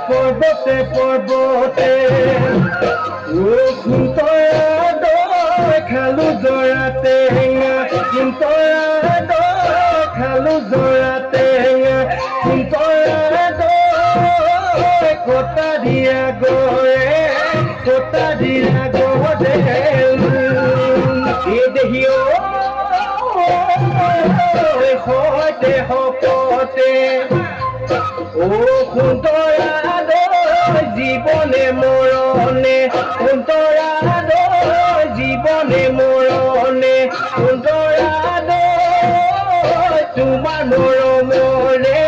পৰ্বতে পৰ্বতে খালু জৰাতে খালু জৰাতে কটা দিয়া গৰে দেহিও সৈতে শপতে ও সুন্দৰা জীবনে মৰণে জীবনে মৰণে তোমাৰ মৰমৰে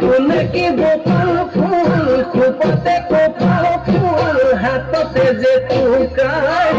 কোনকে গোপাল ফুল খোপতে কপাল ফুল হাততে যে টুকাৰ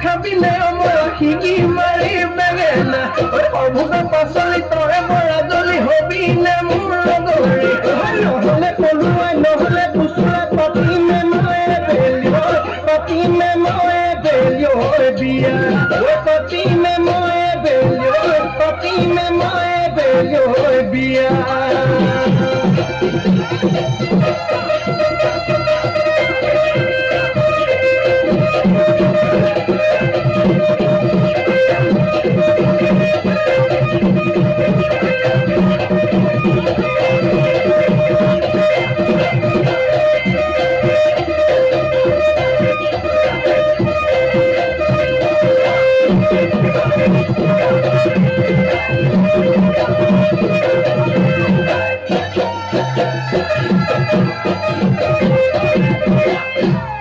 খাবিলে শিঙি মাৰি বেঙেনা অভোগৰ পাচলি তৰে মৰা জলি হবি নে মোৰ লগৰী নহলে পলুৱাই নহলে দুচৰা পাতিমে মই বিয়া পাতিমে মই বিয়া